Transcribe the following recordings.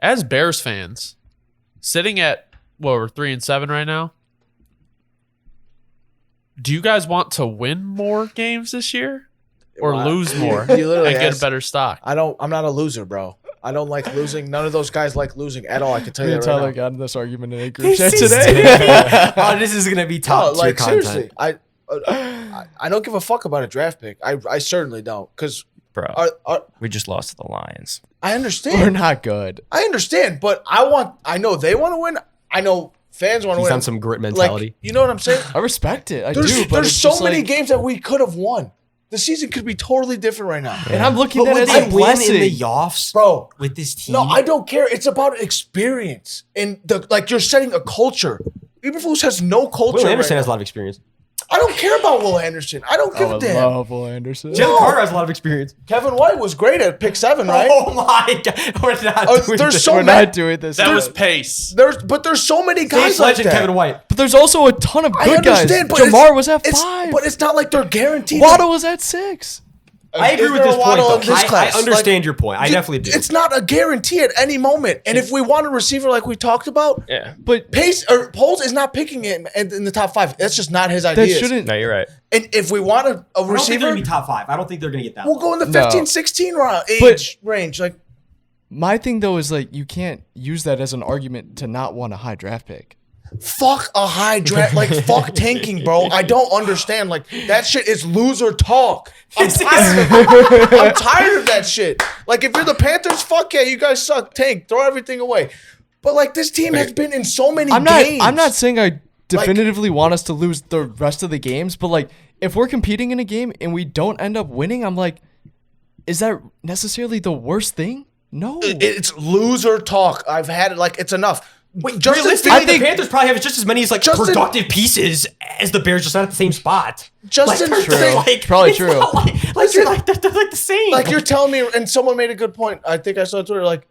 as Bears fans, sitting at we're 3-7 right now. Do you guys want to win more games this year or lose more and get a better stock? I'm not a loser, bro. I don't like losing. None of those guys like losing at all. I can tell you that right Tyler now. got in this argument in a group chat today. This is gonna be top tier content. Seriously, I don't give a fuck about a draft pick. I certainly don't, because Bro, we just lost to the Lions. I understand. We're not good. I understand, but I know they want to win. I know fans want to He's win. on some grit mentality. Like, you know what I'm saying? I respect it. I do. But There's it's so just many like, games that we could have won. The season could be totally different right now. and I'm looking But at would it as they a win blessing. in the offs, Bro, with this team? no, I don't care. It's about experience. And you're setting a culture. Eberflus has no culture. Will Anderson right has a now. lot of experience. I don't care about Will Anderson. I don't give I a damn. love Will Anderson. Jalen Carter has a lot of experience. Kevin White was great at pick 7, right? Oh my god, we're not doing there's this. so We're many- not doing this. That was pace. There's so many guys Sage like legend that. Kevin White. But there's also a ton of I good guys. understand, but Jamar was at it's 5. But it's not like they're guaranteed. Waddle was at 6. I agree Is with there this a point, Waddle though. in this I class? understand Like, your point. I definitely do. It's not a guarantee at any moment. And if we want a receiver like we talked about, Yeah. But Pace or Poles is not picking it in the top 5. That's just not his that idea. shouldn't. No, you're right. And if we want a I don't think they're receiver, going to be top 5. I don't think they're going to get that. we'll go in the No. 15, 16 But- range. Like, My thing though is like you can't use that as an argument to not want a high draft pick. fuck a high draft. Like, fuck tanking, bro. I don't understand. Like, that shit is loser talk. I'm tired of it. I'm tired of that shit. Like, if you're the Panthers, fuck yeah, you guys suck. Tank, throw everything away. But like, this team has been in so many games. I'm not saying I definitively want us to lose the rest of the games, but like if we're competing in a game and we don't end up winning, I'm like, is that necessarily the worst thing? No. It's loser talk. I've had it. Like, it's enough. Wait, Justin realistically, Fields- the Panthers probably have just as many productive pieces as the Bears, just not at the same spot. Justin they're Fields- like, Probably it's true. not they're like the same. Like, you're telling me, and someone made a good point. I think I saw on Twitter, like,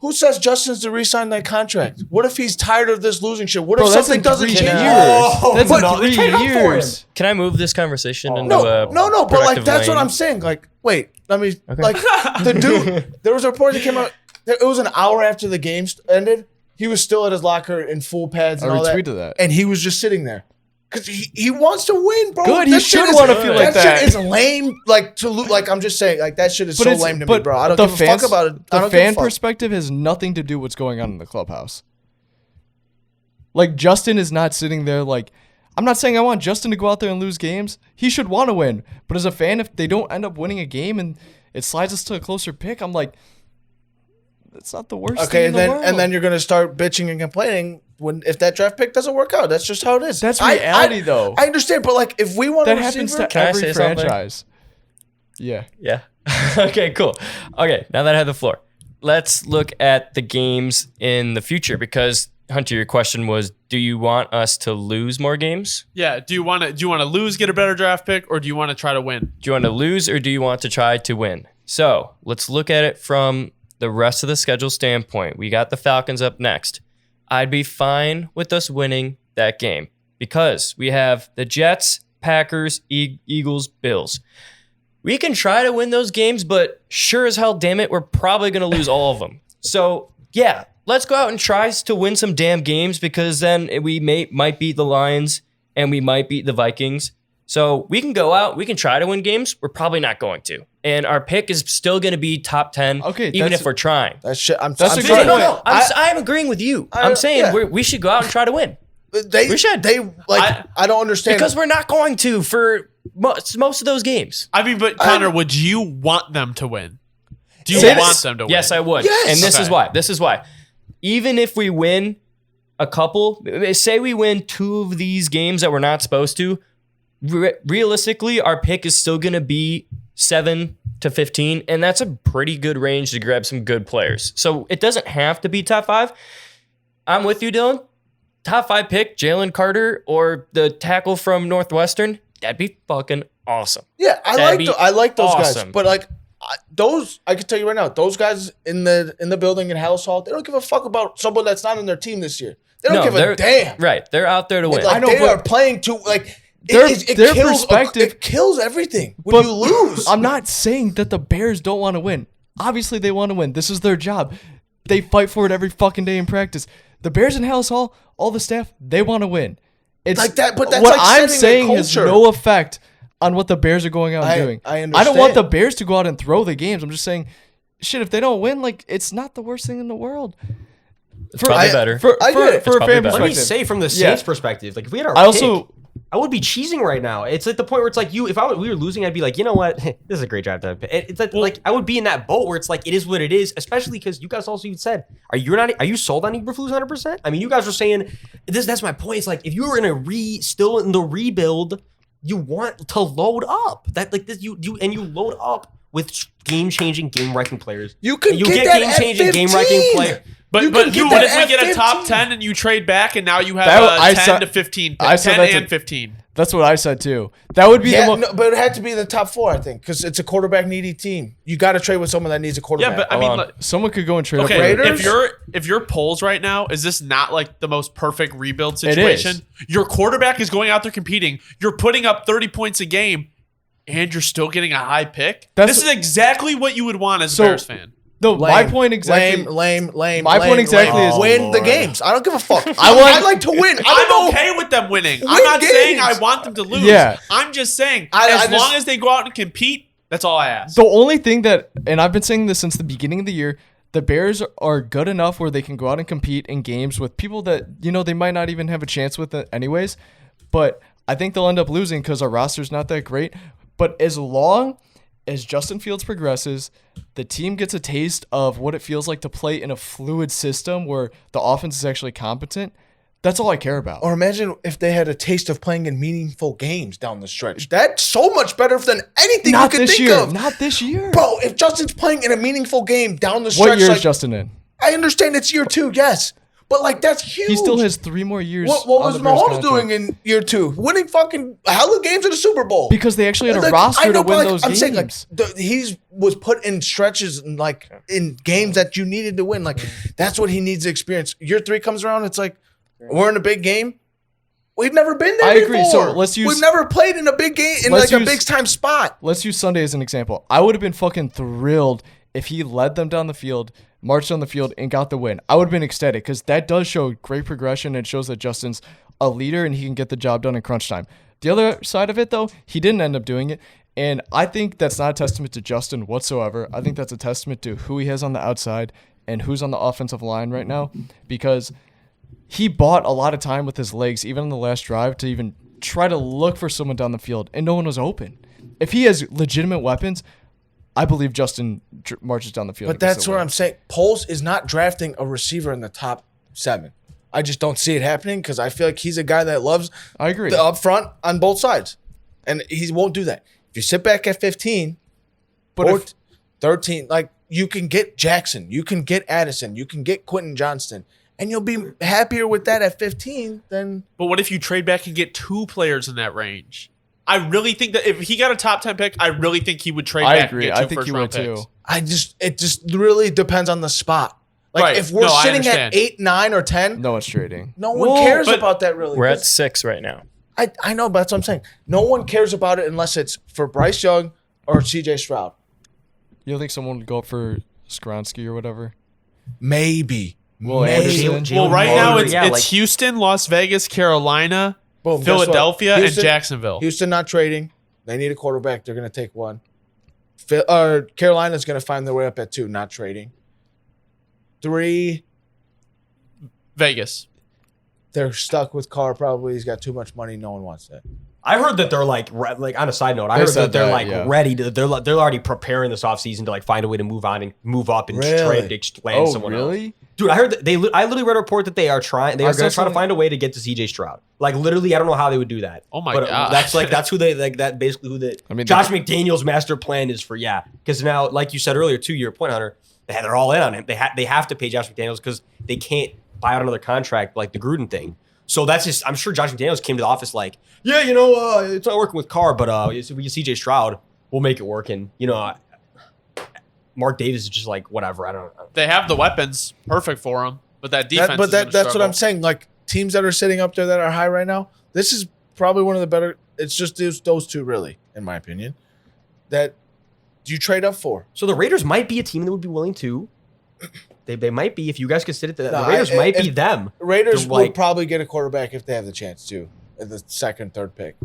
who says Justin's to re-sign that contract? What if he's tired of this losing shit? What if Bro, that's something in doesn't 3 change? years. Oh, That's no, in they 3 traded up for him. years. Can I move this conversation into No, a but like productive that's what lane? I'm saying. Like, wait, let me like the dude. There was a report that came out. It was an hour after the game ended. He was still at his locker in full pads and I all that. retweeted that. And he was just sitting there because he wants to win, bro. Good, he That should shit is- wanna feel like that. shit is lame. Like like I'm just saying, like that shit is so it's- lame to me, bro. I don't the give a fuck about it. I The don't give a fan fuck. perspective has nothing to do with what's going on in the clubhouse. Like Justin is not sitting there like I'm not saying I want Justin to go out there and lose games. He should want to win. But as a fan, if they don't end up winning a game and it slides us to a closer pick, I'm like, that's not the worst Okay, thing in and the then world. and then you're gonna start bitching and complaining if that draft pick doesn't work out. That's just how it is. That's reality, though. I understand, but like if we want that a happens receiver, to Can I every say something? franchise. Yeah. Yeah. Okay, cool. Okay, now that I have the floor, let's look at the games in the future because Hunter, your question was, do you want us to lose more games? Yeah. Do you want to lose, get a better draft pick, or do you want to try to win? Do you want to lose or do you want to try to win? So let's look at it from the rest of the schedule standpoint. We got the Falcons up next. I'd be fine with us winning that game because we have the Jets, Packers, Eagles, Bills. We can try to win those games, but sure as hell, damn it, we're probably going to lose all of them. So yeah, let's go out and try to win some damn games because then we might beat the Lions and we might beat the Vikings. So we can go out, we can try to win games. We're probably not going to. And our pick is still going to be top 10, Okay, even that's- if we're trying. that shit. I'm That's a I'm good saying- point. No, I'm agreeing with you. I'm saying yeah. we should go out and try to win We should. They like. I don't understand because we're not going to for most of those games. I mean, but Connor, would you want them to win? Do you Yes. want them to win? Yes, I would. Yes. And this is Okay. why. This is why. Even if we win a couple, say we win 2 of these games that we're not supposed to, realistically, our pick is still going to be 7 to 15, and that's a pretty good range to grab some good players. So it doesn't have to be top 5. I'm with you, Dylan. Top 5 pick, Jalen Carter or the tackle from Northwestern, that'd be fucking awesome. Yeah, That'd be I like those guys, awesome. but like those, I can tell you right now, those guys in the building in House Hall, they don't give a fuck about someone that's not in their team this year. They don't give a they're- damn. Right, they're out there to win. Like I know, they but are playing to like their it kills perspective- it kills everything when But you lose. I'm not saying that the Bears don't want to win. Obviously, they want to win. This is their job. They fight for it every fucking day in practice. The Bears in Hallis Hall, all the staff, they want to win. It's like that, but that's what like I'm setting a saying has culture. no effect on what the Bears are going out and doing. I don't want understand. the Bears to go out and throw the games. I'm just saying, shit, if they don't win, like, it's not the worst thing in the world. It's probably better. For I get it. a It's probably fan better. Let me perspective. say from the Yeah. Saints perspective, like if we had our I also- pick, I would be cheesing right now. It's at the point where it's like if we were losing, I'd be like, you know what, this is a great drive to pick. It's like I would be in that boat where it's like it is what it is, especially because you guys also even said, are you sold on Eberflus 100%? I mean, you guys were saying that's my point. It's like if you were still in the rebuild, you want to load up. That like this you load up with game-changing, game-wrecking players. You can you get that game-changing, at game-wrecking 15. player. But You what can get if that we get at a top 15. 10 and you trade back and now you have That- I 10 said- to 15, I said 10 that's and a- 15? That's what I said too. That would be Yeah, the no, but it had to be the top 4, I think, because it's a quarterback needy team. You got to trade with someone that needs a quarterback. Yeah, but I mean, Hold on. like, Someone could go and trade okay, up. Raiders? if your polls right now, is this not like the most perfect rebuild is. situation? Your quarterback is going out there competing. You're putting up 30 points a game, and you're still getting a high pick. That's- This is exactly what you would want as a So- Bears fan. No, my point exactly. Lame. My point exactly is- win the Lord. games. I don't give a fuck. I like to win. I'm I don't know. okay with them winning. I'm Win not saying I games. want them to lose. Yeah. I'm just saying I as just- long as they go out and compete, that's all I ask. The only thing that, and I've been saying this since the beginning of the year, the Bears are good enough where they can go out and compete in games with people that, they might not even have a chance with it anyways. But I think they'll end up losing because our roster's not that great. But as long as Justin Fields progresses, the team gets a taste of what it feels like to play in a fluid system where the offense is actually competent. That's all I care about. Or imagine if they had a taste of playing in meaningful games down the stretch. That's so much better than anything Not you could this think year. of. Not this year. Bro, if Justin's playing in a meaningful game down the stretch, What year like, is Justin in? I understand it's year 2, yes. But like that's huge. He still has 3 more years. What on was the Bears Mahomes contract. doing in year 2? Winning fucking hella games in the Super Bowl. Because they actually had a Like, roster I know, to but, win like, those I'm games. saying like he was put in stretches and like in games that you needed to win. Like that's what he needs to experience. Year 3 comes around, it's like we're in a big game. We've never been there I agree. before. So let's use- We've never played in a big game in Let's like a use- big time spot. Let's use Sunday as an example. I would have been fucking thrilled if he led them down the field, marched on the field, and got the win. I would have been ecstatic because that does show great progression. And it shows that Justin's a leader and he can get the job done in crunch time. The other side of it, though, he didn't end up doing it. And I think that's not a testament to Justin whatsoever. I think that's a testament to who he has on the outside and who's on the offensive line right now, because he bought a lot of time with his legs, even on the last drive, to even try to look for someone down the field, and no one was open. If he has legitimate weapons, I believe Justin marches down the field. But that's what I'm saying. Poles is not drafting a receiver in the top 7. I just don't see it happening because I feel like he's a guy that loves I agree. the up front on both sides. And he won't do that. If you sit back at 15 But or if- 13, like you can get Jackson, you can get Addison, you can get Quentin Johnston, and you'll be happier with that at 15 than But what if you trade back and get 2 players in that range? I really think that if he got a top 10 pick, I really think he would trade I back agree. and get 2 I think first he round would picks. too. it just really depends on the spot. Like Right. if we're No, I sitting at understand. 8, 9, or 10, No one's trading. no one Whoa, cares but about that really. We're at 'Cause 6 right now. I know, but that's what I'm saying. No one cares about it unless it's for Bryce Young or CJ Stroud. You don't think someone would go up for Skronsky or whatever? Maybe. Will Maybe. Anderson? Well, right now it's Yeah, like- Houston, Las Vegas, Carolina, Boom, guess what? Philadelphia, Houston- and Jacksonville. Houston not trading. They need a quarterback. They're going to take one. Carolina's going to find their way up at 2, not trading. 3, Vegas. they're stuck with Carr probably. He's got too much money. No one wants that. I heard that they're like on a side note, I They heard said that they're that, like yeah. ready to they're already preparing this offseason to like find a way to move on and move up and Really? trade to land Oh, someone else. really? Dude, I heard that I literally read a report that they are I going saw to try to something- find a way to get to CJ Stroud. Like literally, I don't know how they would do that. Oh my but God. that's who they like. That basically who the I mean, Josh McDaniels' master plan is for. Yeah, because now, like you said earlier, to your point, Hunter, they're all in on him. They have to pay Josh McDaniels because they can't buy out another contract like the Gruden thing. So that's just, I'm sure Josh McDaniels came to the office like, yeah, it's not working with Carr, but we can CJ Stroud, we'll make it work. And Mark Davis is just like whatever. I don't know. They have the weapons, perfect for them, but that defense. That's what I'm saying. Like teams that are sitting up there that are high right now, this is probably one of the better. It's just those 2 really, in my opinion, that you trade up for. So the Raiders might be a team that would be willing to They might be. If you guys could sit at the No, Raiders, might be if- them. Raiders They're would like- probably get a quarterback if they have the chance to at the second, third pick.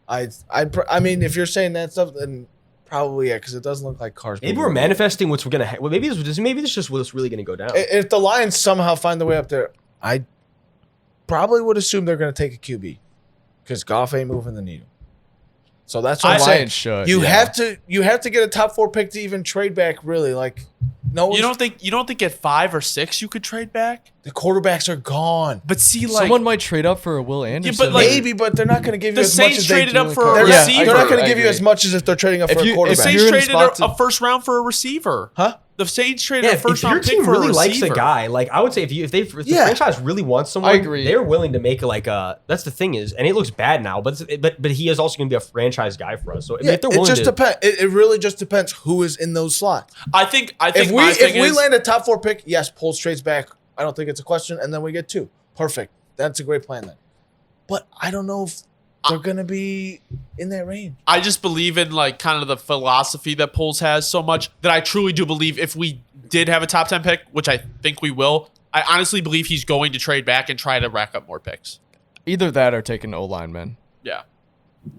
I mean, if you're saying that stuff, then probably yeah, because it doesn't look like Carr's. Maybe we're manifesting what's going to. Well, maybe this is just what's really going to go down. If the Lions somehow find the way up there, I probably would assume they're going to take a QB because Goff ain't moving the needle. So that's what I'm saying. Lions should. You yeah. have to get a top 4 pick to even trade back. Really, like no, You don't think at 5 or 6 you could trade back? the quarterbacks are gone. But see, like Someone might trade up for a Will Anderson. like- Maybe, but they're not going to give you the as much Saints as they traded up do. for a They're Yeah, receiver. They're not going to I give you agree. as much as if they're trading up If for you- a if The quarterback. Saints you're in the traded spot to- a first round for a receiver. Huh? The Saints traded Yeah, a if first your round pick team for really a likes receiver. a guy, like I would say, if the Yeah. franchise really wants someone, I agree. they're willing to make like a. That's the thing is, and it looks bad now, but he is also going to be a franchise guy for us. So I mean, Yeah, if they're it willing just to, depends. It really just depends who is in those slots. I think If my thing we is, land a top 4 pick, yes, Poles trades back. I don't think it's a question, and then we get 2. Perfect. That's a great plan then. But I don't know if they're gonna be in that range. I just believe in like kind of the philosophy that Poles has so much that I truly do believe if we did have a top 10 pick, which I think we will, I honestly believe he's going to trade back and try to rack up more picks. Either that or take an O lineman.